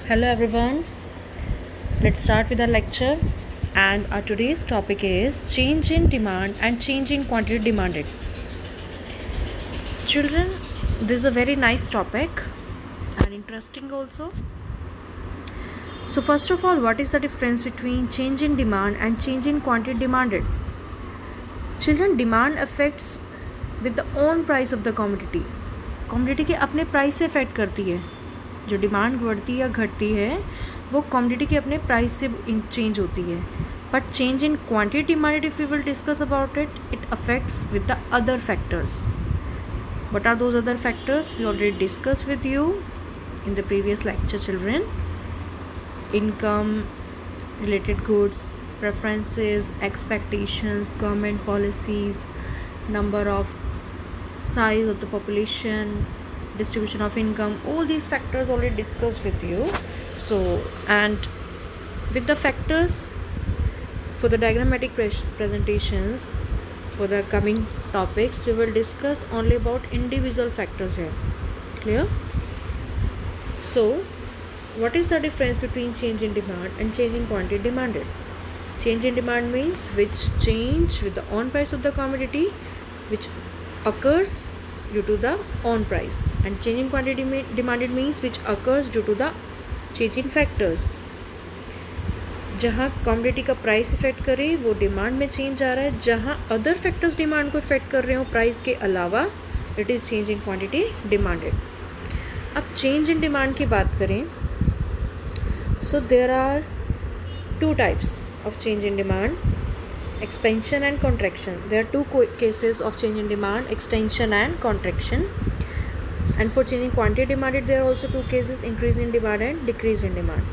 Hello everyone, let's start with our lecture. And our today's topic is change in demand and change in quantity demanded. Children, this is a very nice topic and interesting also. So first of all, what is the difference between change in demand and change in quantity demanded? Children, demand affects with the own price of the commodity. Commodity के अपने price से affect करती है. जो demand बढ़ती या घटती है वो कमोडिटी के अपने प्राइस से चेंज होती है. But change in quantity demanded, if we will discuss about it affects with the other factors. What are those other factors? We already discussed with you in the previous lecture, children. Income, related goods, preferences, expectations, government policies, number of size of the population, distribution of income, all these factors already discussed with you. So, and with the factors for the diagrammatic presentations for the coming topics, we will discuss only about individual factors here. Clear? So what is the difference between change in demand and change in quantity demanded? Change in demand means which change with the on price of the commodity which occurs due to the on price, and change in quantity demanded means which occurs due to the change in factors. जहाँ commodity का price effect करे वो demand में change आ रहा है, जहाँ other factors demand को इफेक्ट कर रहे हो प्राइस के अलावा, it is change in quantity demanded. अब चेंज इन डिमांड की बात करें, so there are two types of change in demand, expansion and contraction. There are two cases of change in demand, extension and contraction. And for change in quantity demanded, there are also two cases, increase in demand and decrease in demand.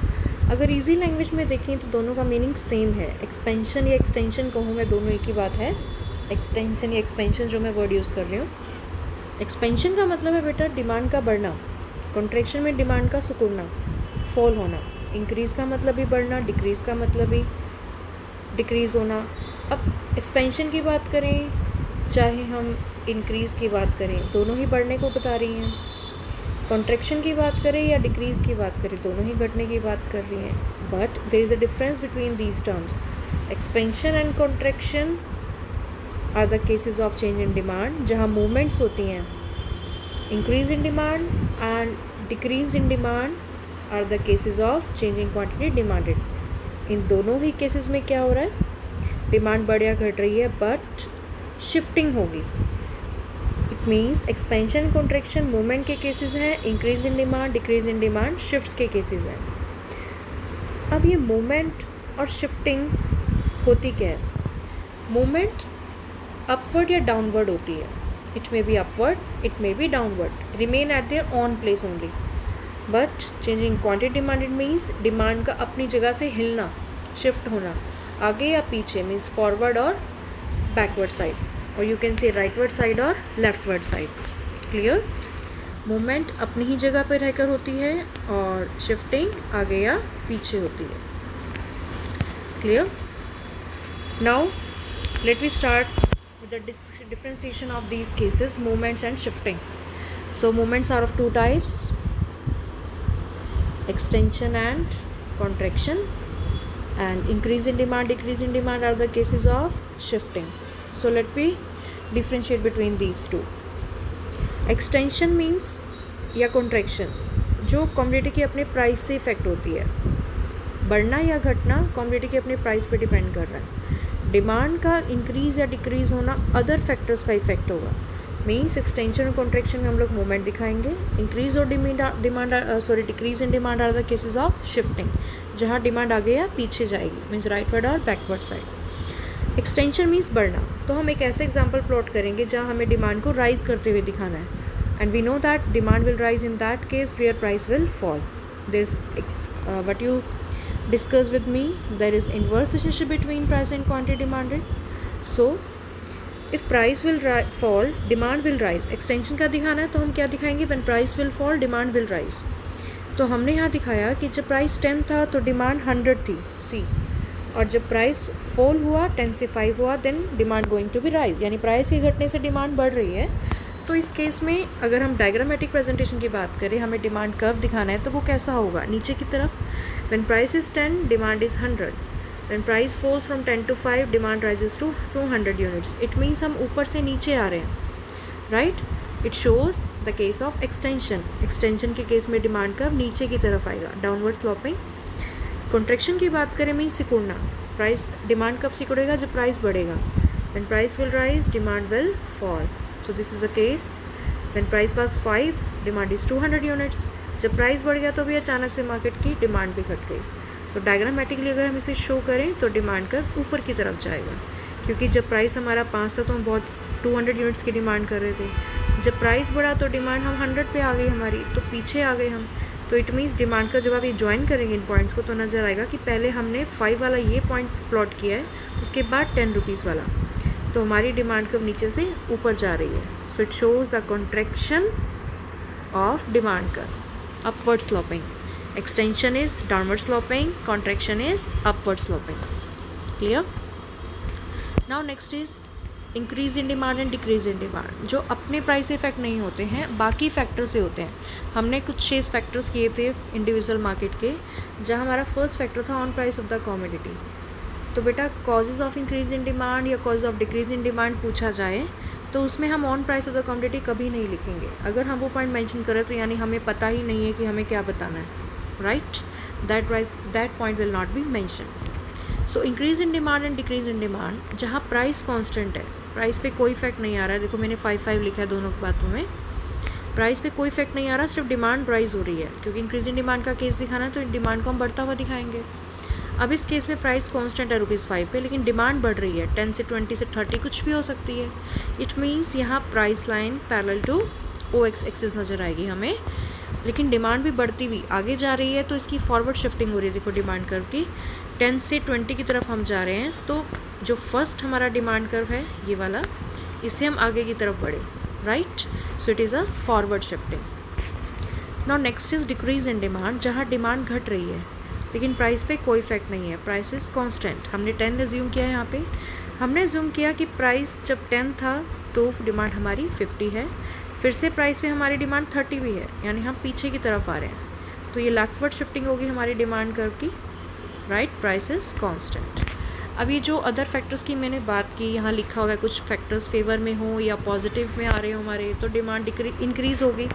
अगर easy language में देखें तो दोनों का meaning same है. Expansion या extension कहूँ मैं, दोनों एक ही बात है. एक्सटेंशन या एक्सपेंशन जो मैं वर्ड यूज़ कर रही हूँ, एक्सपेंशन का मतलब है बेटा डिमांड का बढ़ना, कॉन्ट्रैक्शन में डिमांड का सिकुड़ना, फॉल होना. इंक्रीज़ का मतलब भी बढ़ना, डिक्रीज़ का मतलब भी डिक्रीज़ होना. अब एक्सपेंशन की बात करें चाहे हम इंक्रीज़ की बात करें, दोनों ही बढ़ने को बता रही हैं. कॉन्ट्रैक्शन की बात करें या डिक्रीज़ की बात करें, दोनों ही घटने की बात कर रही हैं. But there is a difference between these terms. Expansion and contraction are the cases of change in demand, जहाँ मूवमेंट्स होती हैं. Increase in demand and decrease in demand are the cases of change in quantity demanded. इन दोनों ही cases में क्या हो रहा है, डिमांड बढ़ या घट रही है बट शिफ्टिंग होगी. It means expansion contraction movement के केसेस हैं, increase in demand decrease in demand shifts के केसेस हैं. अब ये मूवमेंट और शिफ्टिंग होती क्या है? मूवमेंट अपवर्ड या डाउनवर्ड होती है. It may be upward, it may be downward, remain at there on place only. But change in quantity demanded means demand का अपनी जगह से हिलना, शिफ्ट होना, आगे या पीछे, मीन्स फॉरवर्ड और बैकवर्ड साइड, और you can say rightward side और लेफ्टवर्ड साइड. क्लियर? मूवमेंट अपनी ही जगह पर रहकर होती है और शिफ्टिंग आगे या पीछे होती है. Clear? Now let we start with the differentiation of these cases, movements and shifting. So movements are of two types, extension and contraction, and increase in demand decrease in demand are the cases of shifting. So let me differentiate between these two. Extension means या contraction जो commodity के अपने price से effect होती है. बढ़ना या घटना कमोडिटी के अपने प्राइस पे डिपेंड कर रहा है. डिमांड का इंक्रीज या डिक्रीज होना अदर फैक्टर्स का इफेक्ट होगा. मीन्स एक्सटेंशन और कॉन्ट्रैक्शन में हम लोग मूवमेंट दिखाएंगे. इंक्रीज और decrease in demand are the cases of shifting, जहाँ डिमांड आगे या पीछे जाएगी, मीन्स राइटवर्ड और बैकवर्ड साइड. एक्सटेंशन मीन्स बढ़ना. तो हम एक ऐसे एग्जांपल प्लॉट करेंगे जहाँ हमें डिमांड को राइज करते हुए दिखाना है, and we know that demand will rise in that case where price will fall. There is what you discuss with me, there is inverse relationship between price and quantity demanded. So if price will fall demand will rise. Extension का दिखाना है तो हम क्या दिखाएंगे, when price will fall demand will rise. तो हमने यहाँ दिखाया कि जब प्राइस 10 था तो डिमांड 100 थी, सी, और जब प्राइस फॉल हुआ 10 से 5 हुआ, then demand going to be rise. यानी प्राइस के घटने से डिमांड बढ़ रही है तो इस केस में अगर हम डायग्रामेटिक प्रेजेंटेशन की बात करें, हमें डिमांड कर्व दिखाना है, तो वो कैसा होगा? नीचे की तरफ when price is 10 demand is 100, when price falls from 10 to 5 demand rises to 200 units. It means हम ऊपर से नीचे आ रहे हैं, right. It shows the case of extension. Extension के केस में डिमांड कर्व नीचे की तरफ आएगा, डाउनवर्ड स्लोपिंग। कॉन्ट्रैक्शन की बात करें मीन्स सिकुड़ना। प्राइस डिमांड कब सिकुड़ेगा? जब प्राइस बढ़ेगा। When price will rise demand will fall. So this is the case when price was 5 demand is 200 units. जब प्राइस बढ़ गया तो भी अचानक से मार्केट की डिमांड भी घट गई। तो डायग्रामेटिकली अगर हम इसे शो करें तो डिमांड कर्व ऊपर की तरफ जाएगा, क्योंकि जब प्राइस हमारा 5 था तो हम बहुत 200 यूनिट्स की डिमांड कर रहे थे। जब प्राइस बढ़ा तो डिमांड हम 100 पे आ गई हमारी, तो पीछे आ गए हम। तो इट मीन्स डिमांड का जब आप ये ज्वाइन करेंगे इन पॉइंट्स को तो नज़र आएगा कि पहले हमने 5 वाला ये पॉइंट प्लॉट किया है, उसके बाद 10 रुपीज़ वाला, तो हमारी डिमांड कर्व नीचे से ऊपर जा रही है। So it shows the contraction of demand curve, upward sloping. Extension is downward sloping, contraction is upward sloping. Clear? Now next is increase in demand and decrease in demand, जो अपने price से effect नहीं होते हैं, बाकी factor से होते हैं। हमने कुछ 6 फैक्टर्स किए थे इंडिविजुअल मार्केट के, जहां हमारा फर्स्ट फैक्टर था on price of the commodity. तो बेटा causes of increase in demand या cause of decrease in demand पूछा जाए तो उसमें हम on price of the commodity कभी नहीं लिखेंगे। अगर हम वो पॉइंट मेंशन करें तो यानी हमें पता ही नहीं है कि हमें क्या बताना है, right. That point will not be mention. So increase in demand and decrease in demand, जहाँ प्राइस कांस्टेंट है, प्राइस पे कोई इफेक्ट नहीं आ रहा है। देखो मैंने 5 लिखा है दोनों बातों में, प्राइस पे कोई इफेक्ट नहीं आ रहा, सिर्फ डिमांड राइज हो रही है, क्योंकि इंक्रीज इन डिमांड का केस दिखाना है तो डिमांड को हम बढ़ता हुआ दिखाएंगे। अब इस केस में प्राइस कांस्टेंट है ₹5 पे, लेकिन डिमांड बढ़ रही है, 10 से 20 से 30 कुछ भी हो सकती है। इट मीन्स यहाँ price line parallel to OX axis नज़र आएगी हमें, लेकिन डिमांड भी बढ़ती हुई आगे जा रही है, तो इसकी फॉरवर्ड शिफ्टिंग हो रही है। देखो डिमांड कर्व की 10 से 20 की तरफ हम जा रहे हैं, तो जो फर्स्ट हमारा डिमांड कर्व है ये वाला, इससे हम आगे की तरफ बढ़े, right. So it is a forward shifting. Now next is decrease in demand, जहाँ डिमांड घट रही है लेकिन प्राइस पे कोई इफेक्ट नहीं है, प्राइस इज कांस्टेंट। हमने 10 एज्यूम किया है यहाँ पे, हमने एज्यूम किया कि प्राइस जब 10 था तो डिमांड हमारी 50 है, फिर से प्राइस पे हमारी डिमांड 30 भी है, यानी हम पीछे की तरफ आ रहे हैं, तो ये लेफ्टवर्ड शिफ्टिंग होगी हमारी डिमांड कर्व की, राइट। Price is constant. अब ये जो अदर फैक्टर्स की मैंने बात की, यहाँ लिखा हुआ है कुछ फैक्टर्स फेवर में हो या पॉजिटिव में आ रहे हो हमारे, तो डिमांड इंक्रीज़ होगी।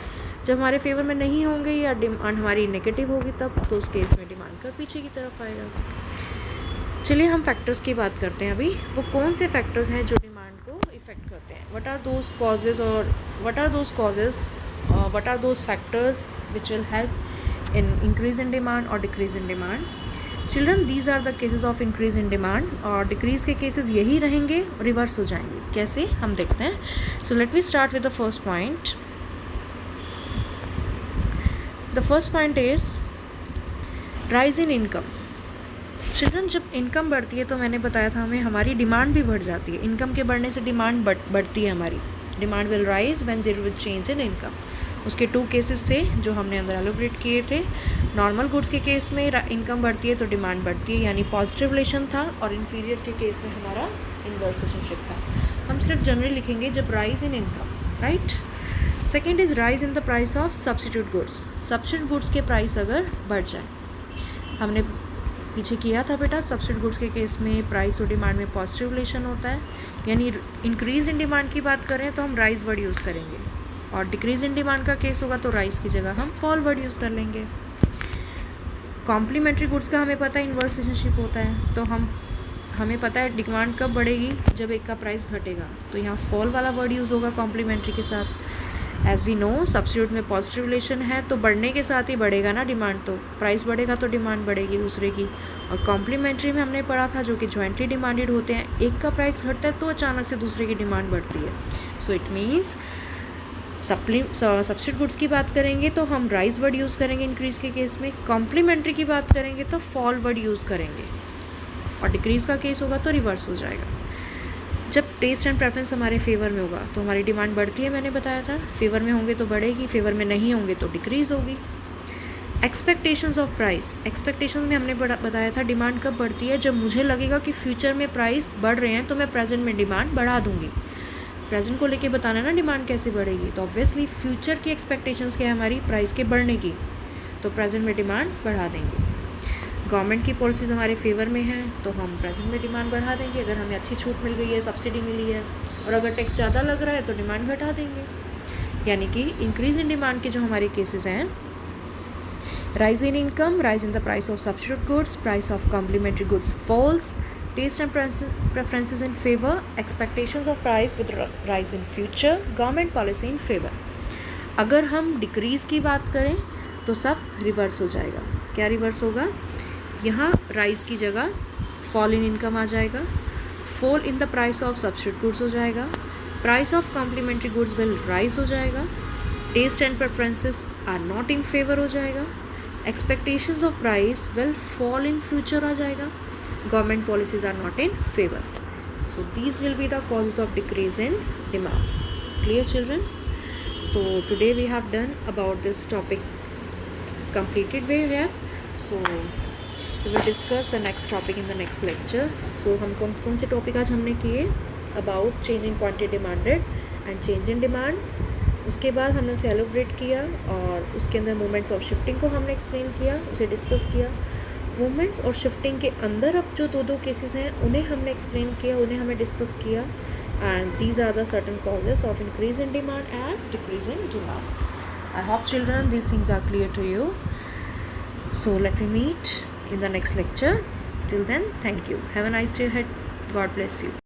जब हमारे फेवर में नहीं होंगे या डिमांड हमारी नेगेटिव होगी तब, तो उस केस में डिमांड का पीछे की तरफ आएगा। चलिए हम फैक्टर्स की बात करते हैं अभी। वो कौन से फैक्टर्स हैं जो डिमांड को इफ़ेक्ट करते हैं? व्हाट आर दोज कॉजेज़ और what are those factors which will help in increase in demand और decrease in demand? Children, these are the cases of increase in demand, और डिक्रीज के cases यही रहेंगे, reverse हो जाएंगे। कैसे हम देखते हैं। So let we start with the first point. The first point is rise in income. Children, जब इनकम बढ़ती है तो मैंने बताया था हमें हमारी डिमांड भी बढ़ जाती है। इनकम के बढ़ने से डिमांड बढ़ती है हमारी। Demand will rise when there will change in income. उसके 2 केसेस थे जो हमने अंदर एलोबरेट किए थे। नॉर्मल गुड्स के केस में इनकम बढ़ती है तो डिमांड बढ़ती है, यानी पॉजिटिव रिलेशन था, और इन्फीरियर के केस में हमारा इनवर्स रिलेशनशिप था। हम सिर्फ जनरल लिखेंगे जब rise in income, right. Second is rise in the price of substitute goods. Substitute goods के प्राइस अगर बढ़ जाए, हमने पीछे किया था बेटा, सब्स्टिट्यूट गुड्स के केस में प्राइस और डिमांड में पॉजिटिव रिलेशन होता है, यानी इंक्रीज इन डिमांड की बात करें तो हम राइज वर्ड यूज़ करेंगे, और डिक्रीज इन डिमांड का केस होगा तो राइज की जगह हम फॉल वर्ड यूज़ कर लेंगे। कॉम्प्लीमेंट्री गुड्स का हमें पता है इन्वर्स रिलेशनशिप होता है, तो हमें पता है डिमांड कब बढ़ेगी, जब एक का प्राइस घटेगा, तो यहाँ फॉल वाला वर्ड यूज़ होगा कॉम्प्लीमेंट्री के साथ। एज वी नो सब्स्टिट्यूट में पॉजिटिव रिलेशन है, तो बढ़ने के साथ ही बढ़ेगा ना डिमांड, तो प्राइस बढ़ेगा तो डिमांड बढ़ेगी दूसरे की। और कॉम्प्लीमेंट्री में हमने पढ़ा था जो कि जॉइंटली डिमांडेड होते हैं, एक का प्राइस घटता है तो अचानक से दूसरे की डिमांड बढ़ती है। So it means substitute goods की बात करेंगे तो हम राइज वर्ड यूज़ करेंगे इंक्रीज़ के केस में, कॉम्प्लीमेंट्री की बात करेंगे तो फॉल वर्ड यूज़ करेंगे, और डिक्रीज़ का केस होगा तो रिवर्स हो जाएगा। जब टेस्ट एंड प्रेफरेंस हमारे फेवर में होगा तो हमारी डिमांड बढ़ती है, मैंने बताया था, फेवर में होंगे तो बढ़ेगी, फेवर में नहीं होंगे तो डिक्रीज़ होगी। एक्सपेक्टेशंस ऑफ प्राइस, एक्सपेक्टेशंस में हमने बताया था डिमांड कब बढ़ती है, जब मुझे लगेगा कि फ्यूचर में प्राइस बढ़ रहे हैं तो मैं प्रेजेंट में डिमांड बढ़ा दूंगी। प्रेजेंट को लेके बताना ना डिमांड कैसे बढ़ेगी, तो ऑब्वियसली फ्यूचर की एक्सपेक्टेशंस क्या है हमारी प्राइस के बढ़ने की, तो प्रेजेंट में डिमांड बढ़ा देंगे। गवर्नमेंट की पॉलिसीज़ हमारे फेवर में हैं तो हम प्रेजेंट में डिमांड बढ़ा देंगे। अगर हमें अच्छी छूट मिल गई है, सब्सिडी मिली है, और अगर टैक्स ज़्यादा लग रहा है तो डिमांड घटा देंगे। यानी कि इंक्रीज इन डिमांड के जो हमारे केसेस हैं, rise in income, rise in the price of substitute goods, price of complementary goods falls, taste and preferences in favor, expectations of price with rise in future, government policy in favor। अगर हम decrease की बात करें तो सब reverse हो जाएगा। क्या रिवर्स होगा? यहाँ राइज की जगह फॉल इन इनकम आ जाएगा, fall in the price of substitute goods हो जाएगा, price of complementary goods will rise हो जाएगा, taste and preferences are not in favour हो जाएगा, expectations of price will fall in future आ जाएगा, government policies are not in favor। So these will be the causes of decrease in demand। Clear children? So today we have done about this topic completed way here। So we will discuss the next topic in the next lecture। So हम कौन से topic आज हमने किए? About change in quantity demanded and change in demand। उसके बाद हमने उसे एलोबरेट किया और उसके अंदर मूवमेंट्स ऑफ शिफ्टिंग को हमने एक्सप्लेन किया, उसे डिस्कस किया। मूवमेंट्स और शिफ्टिंग के अंदर अब जो दो केसेस हैं उन्हें हमने एक्सप्लेन किया, उन्हें हमने डिस्कस किया। And these are the certain causes of increase in demand and decrease in demand. I hope children these things are clear to you. So let me meet in the next lecture। Till then, thank you. Have a nice day ahead. God bless you.